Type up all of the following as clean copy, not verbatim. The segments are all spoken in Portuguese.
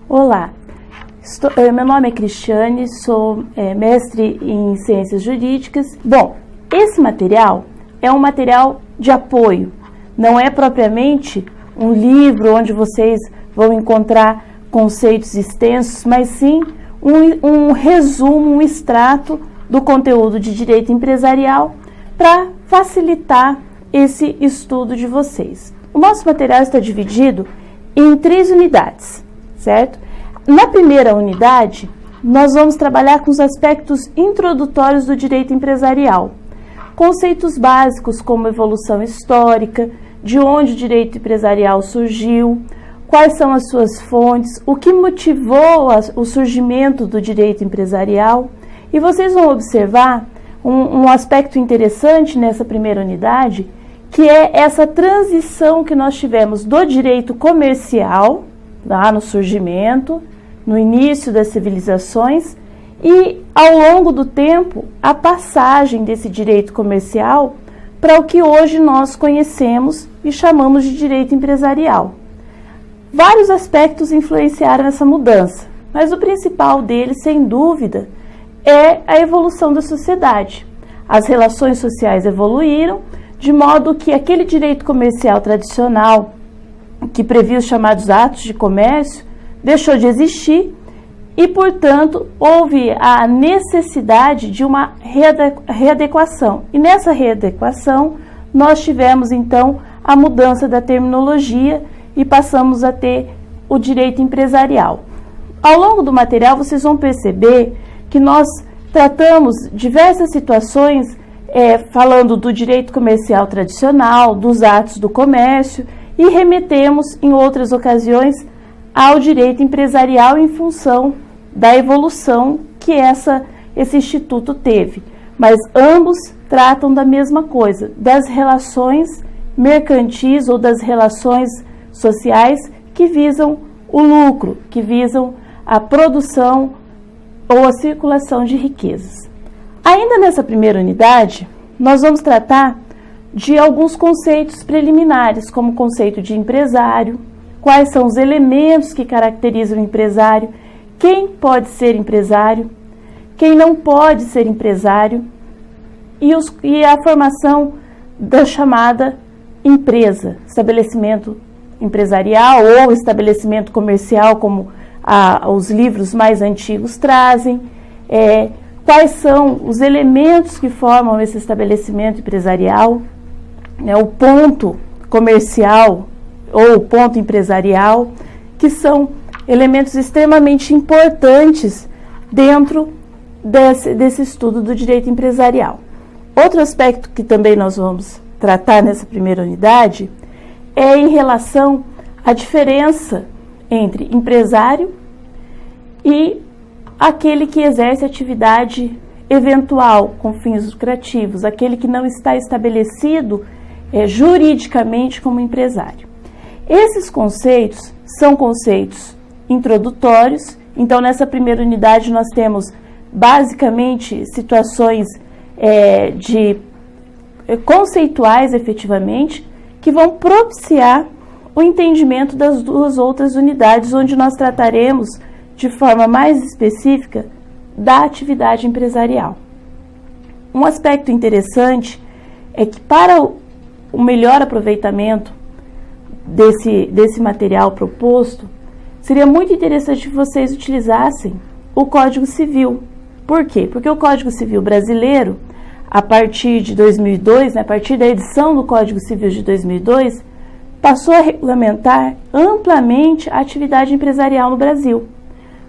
Olá, meu nome é Cristiane, sou mestre em Ciências Jurídicas. Bom, esse material é um material de apoio, não é propriamente um livro onde vocês vão encontrar conceitos extensos, mas sim um resumo, um extrato do conteúdo de direito empresarial para facilitar esse estudo de vocês. O nosso material está dividido em 3 unidades, certo? Na primeira unidade, nós vamos trabalhar com os aspectos introdutórios do direito empresarial. Conceitos básicos como evolução histórica, de onde o direito empresarial surgiu, quais são as suas fontes, o que motivou o surgimento do direito empresarial. E vocês vão observar um aspecto interessante nessa primeira unidade, que é essa transição que nós tivemos do direito comercial, lá no surgimento, no início das civilizações, e ao longo do tempo, a passagem desse direito comercial para o que hoje nós conhecemos e chamamos de direito empresarial. Vários aspectos influenciaram essa mudança, mas o principal deles, sem dúvida, é a evolução da sociedade. As relações sociais evoluíram, de modo que aquele direito comercial tradicional, que previa os chamados atos de comércio, deixou de existir e, portanto, houve a necessidade de uma readequação. E nessa readequação, nós tivemos, então, a mudança da terminologia e passamos a ter o direito empresarial. Ao longo do material, vocês vão perceber que nós tratamos diversas situações falando do direito comercial tradicional, dos atos do comércio, e remetemos em outras ocasiões ao direito empresarial em função da evolução que esse instituto teve. Mas ambos tratam da mesma coisa, das relações mercantis ou das relações sociais que visam o lucro, que visam a produção ou a circulação de riquezas. Ainda nessa primeira unidade, nós vamos tratar de alguns conceitos preliminares, como o conceito de empresário, quais são os elementos que caracterizam o empresário, quem pode ser empresário, quem não pode ser empresário, e a formação da chamada empresa, estabelecimento empresarial ou estabelecimento comercial, como os livros mais antigos trazem, quais são os elementos que formam esse estabelecimento empresarial, o ponto comercial ou o ponto empresarial, que são elementos extremamente importantes dentro desse estudo do direito empresarial. Outro aspecto que também nós vamos tratar nessa primeira unidade é em relação à diferença entre empresário e aquele que exerce atividade eventual com fins lucrativos, aquele que não está estabelecido juridicamente como empresário. Esses conceitos são conceitos introdutórios, então nessa primeira unidade nós temos basicamente situações conceituais efetivamente, que vão propiciar o entendimento das 2 outras unidades, onde nós trataremos de forma mais específica da atividade empresarial. Um aspecto interessante é que para o melhor aproveitamento desse material proposto, seria muito interessante que vocês utilizassem o Código Civil. Por quê? Porque o Código Civil brasileiro, a partir de 2002, a partir da edição do Código Civil de 2002, passou a regulamentar amplamente a atividade empresarial no Brasil,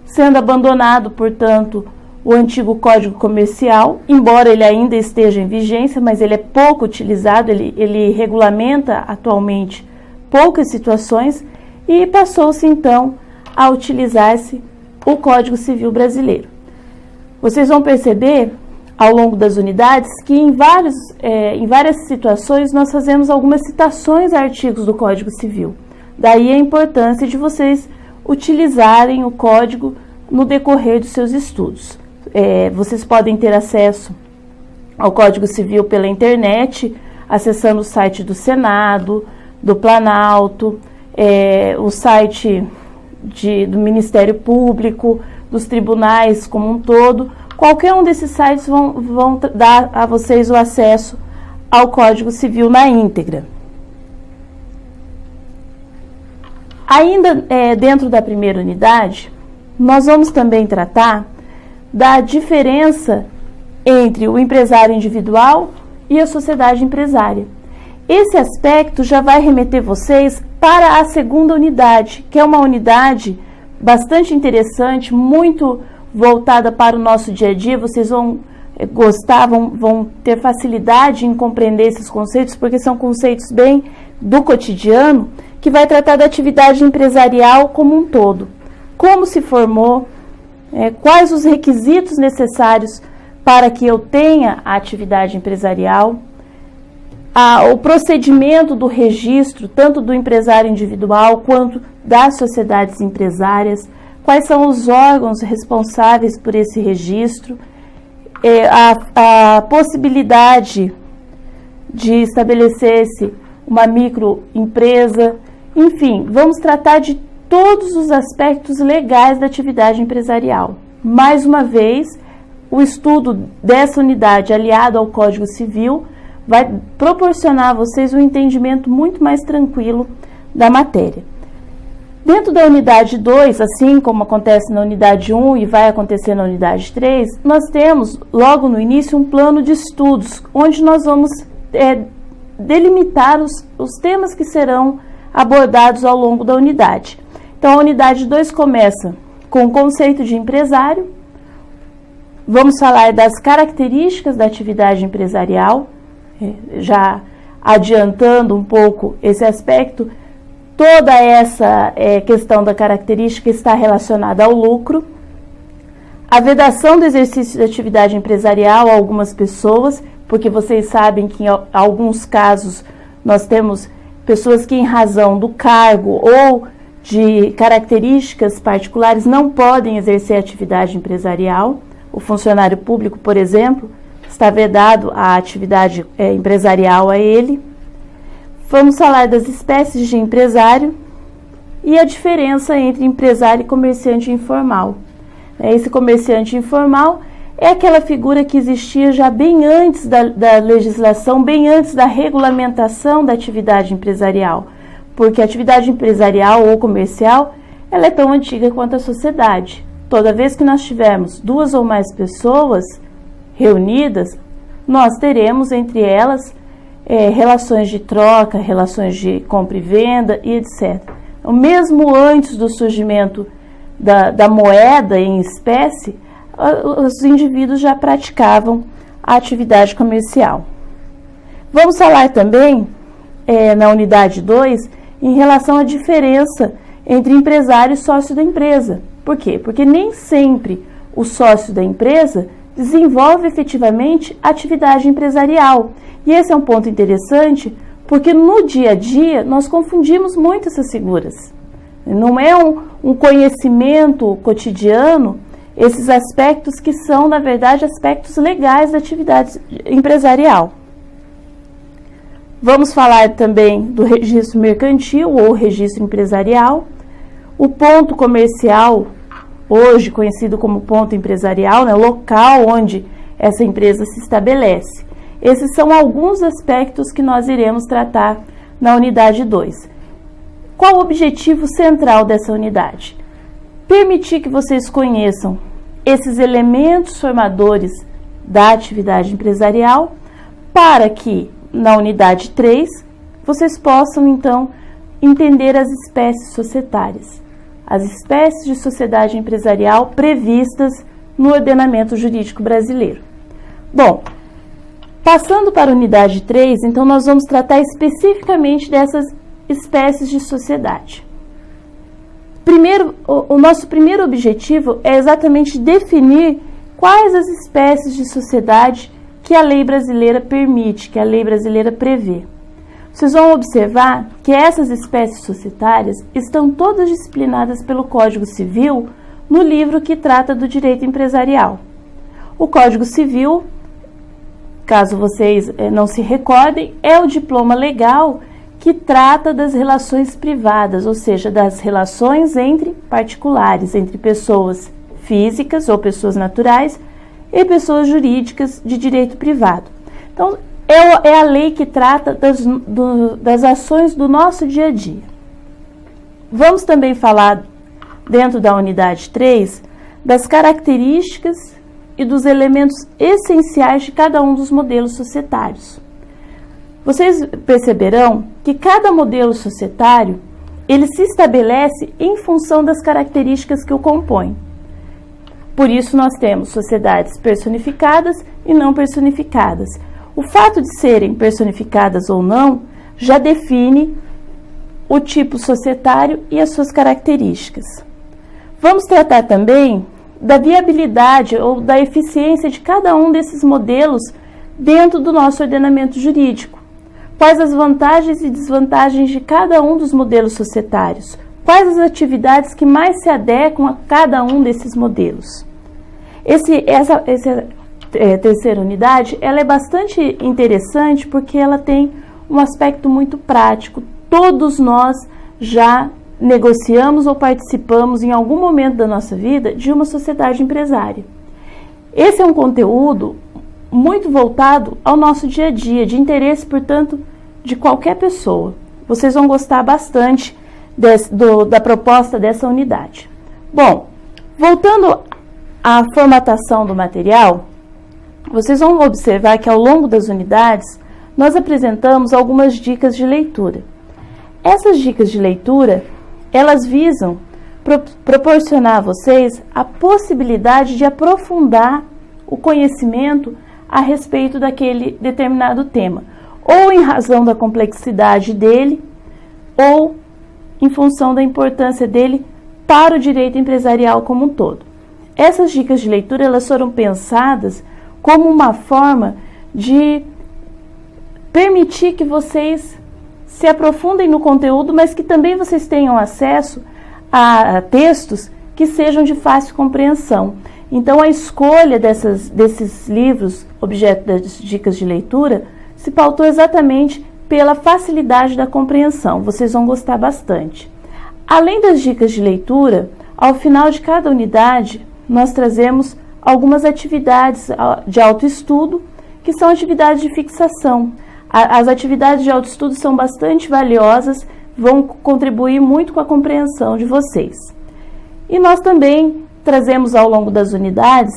sendo abandonado, portanto, o antigo Código Comercial, embora ele ainda esteja em vigência, mas ele é pouco utilizado, ele regulamenta atualmente poucas situações, e passou-se então a utilizar-se o Código Civil brasileiro. Vocês vão perceber, ao longo das unidades, que em várias situações nós fazemos algumas citações a artigos do Código Civil. Daí a importância de vocês utilizarem o código no decorrer dos seus estudos. Vocês podem ter acesso ao Código Civil pela internet, acessando o site do Senado, do Planalto, o site do Ministério Público, dos tribunais como um todo. Qualquer um desses sites vão dar a vocês o acesso ao Código Civil na íntegra. Ainda dentro da primeira unidade, nós vamos também tratar da diferença entre o empresário individual e a sociedade empresária. Esse aspecto já vai remeter vocês para a segunda unidade, que é uma unidade bastante interessante, muito voltada para o nosso dia a dia. Vocês vão gostar, vão ter facilidade em compreender esses conceitos, porque são conceitos bem do cotidiano, que vai tratar da atividade empresarial como um todo. Como se formou, quais os requisitos necessários para que eu tenha a atividade empresarial, o procedimento do registro, tanto do empresário individual quanto das sociedades empresárias, quais são os órgãos responsáveis por esse registro, a possibilidade de estabelecer-se uma microempresa, enfim, vamos tratar de todos os aspectos legais da atividade empresarial. Mais uma vez, o estudo dessa unidade aliado ao Código Civil vai proporcionar a vocês um entendimento muito mais tranquilo da matéria. Dentro da unidade 2, assim como acontece na unidade 1 e vai acontecer na unidade 3, nós temos logo no início um plano de estudos, onde nós vamos delimitar os temas que serão abordados ao longo da unidade. Então, a unidade 2 começa com o conceito de empresário, vamos falar das características da atividade empresarial, já adiantando um pouco esse aspecto, toda essa questão da característica está relacionada ao lucro, a vedação do exercício da atividade empresarial a algumas pessoas, porque vocês sabem que em alguns casos nós temos pessoas que, em razão do cargo ou de características particulares, não podem exercer atividade empresarial. O funcionário público, por exemplo, está vedado a atividade empresarial a ele. Vamos falar das espécies de empresário e a diferença entre empresário e comerciante informal. Esse comerciante informal é aquela figura que existia já bem antes da legislação, bem antes da regulamentação da atividade empresarial, porque a atividade empresarial ou comercial ela é tão antiga quanto a sociedade. Toda vez que nós tivermos duas ou mais pessoas reunidas, nós teremos entre elas relações de troca, relações de compra e venda e etc. Então, mesmo antes do surgimento da moeda em espécie, os indivíduos já praticavam a atividade comercial. Vamos falar também, na unidade 2, em relação à diferença entre empresário e sócio da empresa. Por quê? Porque nem sempre o sócio da empresa desenvolve efetivamente atividade empresarial. E esse é um ponto interessante, porque no dia a dia nós confundimos muito essas figuras. Não é um conhecimento cotidiano esses aspectos que são, na verdade, aspectos legais da atividade empresarial. Vamos falar também do registro mercantil ou registro empresarial, o ponto comercial, hoje conhecido como ponto empresarial, né, local onde essa empresa se estabelece. Esses são alguns aspectos que nós iremos tratar na unidade 2. Qual o objetivo central dessa unidade? Permitir que vocês conheçam esses elementos formadores da atividade empresarial para que, na unidade 3, vocês possam, então, entender as espécies societárias, as espécies de sociedade empresarial previstas no ordenamento jurídico brasileiro. Bom, passando para a unidade 3, então nós vamos tratar especificamente dessas espécies de sociedade. Primeiro, o nosso primeiro objetivo é exatamente definir quais as espécies de sociedade que a lei brasileira permite, que a lei brasileira prevê. Vocês vão observar que essas espécies societárias estão todas disciplinadas pelo Código Civil no livro que trata do direito empresarial. O Código Civil, caso vocês não se recordem, é o diploma legal que trata das relações privadas, ou seja, das relações entre particulares, entre pessoas físicas ou pessoas naturais e pessoas jurídicas de direito privado. Então, é a lei que trata das ações do nosso dia a dia. Vamos também falar, dentro da unidade 3, das características e dos elementos essenciais de cada um dos modelos societários. Vocês perceberão que cada modelo societário, ele se estabelece em função das características que o compõem. Por isso nós temos sociedades personificadas e não personificadas. O fato de serem personificadas ou não já define o tipo societário e as suas características. Vamos tratar também da viabilidade ou da eficiência de cada um desses modelos dentro do nosso ordenamento jurídico. Quais as vantagens e desvantagens de cada um dos modelos societários? Quais as atividades que mais se adequam a cada um desses modelos? Essa terceira unidade, ela é bastante interessante porque ela tem um aspecto muito prático. Todos nós já negociamos ou participamos em algum momento da nossa vida de uma sociedade empresária. Esse é um conteúdo muito voltado ao nosso dia a dia, de interesse, portanto, de qualquer pessoa. Vocês vão gostar bastante da proposta dessa unidade. Bom, voltando à formatação do material, vocês vão observar que ao longo das unidades nós apresentamos algumas dicas de leitura. Essas dicas de leitura, elas visam proporcionar a vocês a possibilidade de aprofundar o conhecimento a respeito daquele determinado tema, ou em razão da complexidade dele, ou em função da importância dele para o direito empresarial como um todo. Essas dicas de leitura, elas foram pensadas como uma forma de permitir que vocês se aprofundem no conteúdo, mas que também vocês tenham acesso a textos que sejam de fácil compreensão. Então, a escolha desses livros, objeto das dicas de leitura, se pautou exatamente pela facilidade da compreensão. Vocês vão gostar bastante. Além das dicas de leitura, ao final de cada unidade, nós trazemos algumas atividades de autoestudo, que são atividades de fixação. As atividades de autoestudo são bastante valiosas, vão contribuir muito com a compreensão de vocês. E nós também trazemos ao longo das unidades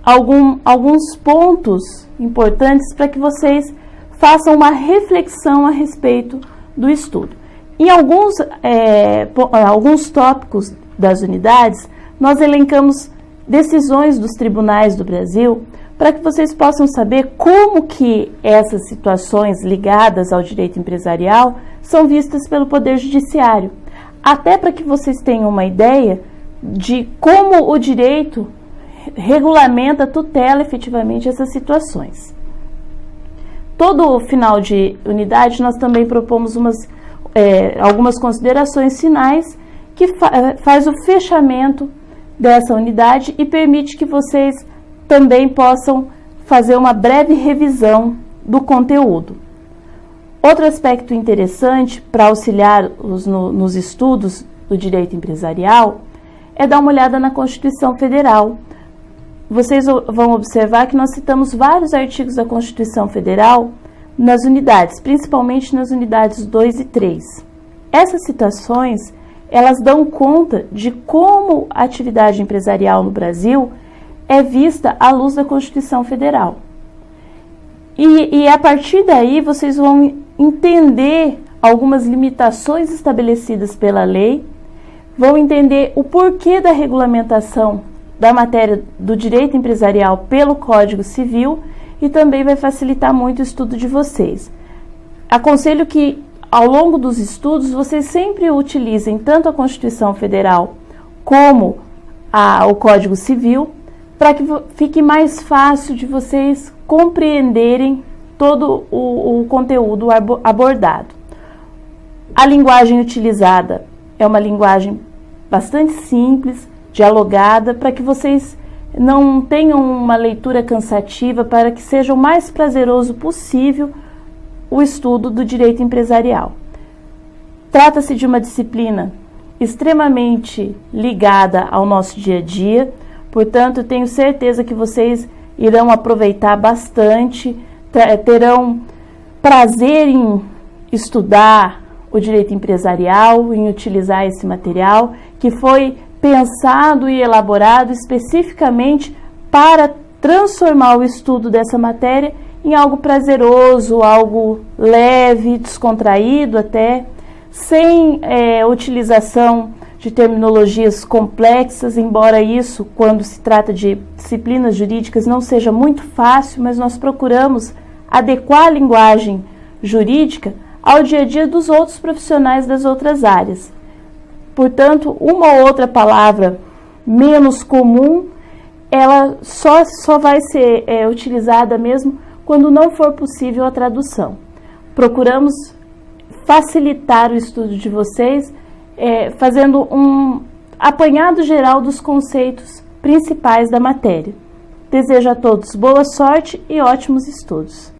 alguns pontos importantes para que vocês façam uma reflexão a respeito do estudo. Em alguns tópicos das unidades, nós elencamos decisões dos tribunais do Brasil para que vocês possam saber como que essas situações ligadas ao direito empresarial são vistas pelo Poder Judiciário, até para que vocês tenham uma ideia de como o direito regulamenta, tutela efetivamente essas situações. Todo final de unidade nós também propomos algumas considerações finais que faz o fechamento dessa unidade e permite que vocês também possam fazer uma breve revisão do conteúdo. Outro aspecto interessante para auxiliar nos estudos do direito empresarial é dar uma olhada na Constituição Federal. Vocês vão observar que nós citamos vários artigos da Constituição Federal nas unidades, principalmente nas unidades 2 e 3. Essas citações, elas dão conta de como a atividade empresarial no Brasil é vista à luz da Constituição Federal. E a partir daí vocês vão entender algumas limitações estabelecidas pela lei, vão entender o porquê da regulamentação da matéria do direito empresarial pelo Código Civil e também vai facilitar muito o estudo de vocês. Aconselho que ao longo dos estudos vocês sempre utilizem tanto a Constituição Federal como o Código Civil, para que fique mais fácil de vocês compreenderem todo o conteúdo abordado. A linguagem utilizada é uma linguagem bastante simples, dialogada, para que vocês não tenham uma leitura cansativa, para que seja o mais prazeroso possível o estudo do direito empresarial. Trata-se de uma disciplina extremamente ligada ao nosso dia a dia, portanto, tenho certeza que vocês irão aproveitar bastante, terão prazer em estudar o direito empresarial, em utilizar esse material que foi pensado e elaborado especificamente para transformar o estudo dessa matéria em algo prazeroso, algo leve, descontraído até, sem utilização de terminologias complexas, embora isso, quando se trata de disciplinas jurídicas, não seja muito fácil, mas nós procuramos adequar a linguagem jurídica ao dia a dia dos outros profissionais das outras áreas. Portanto, uma ou outra palavra menos comum, ela só vai ser utilizada mesmo quando não for possível a tradução. Procuramos facilitar o estudo de vocês, fazendo um apanhado geral dos conceitos principais da matéria. Desejo a todos boa sorte e ótimos estudos.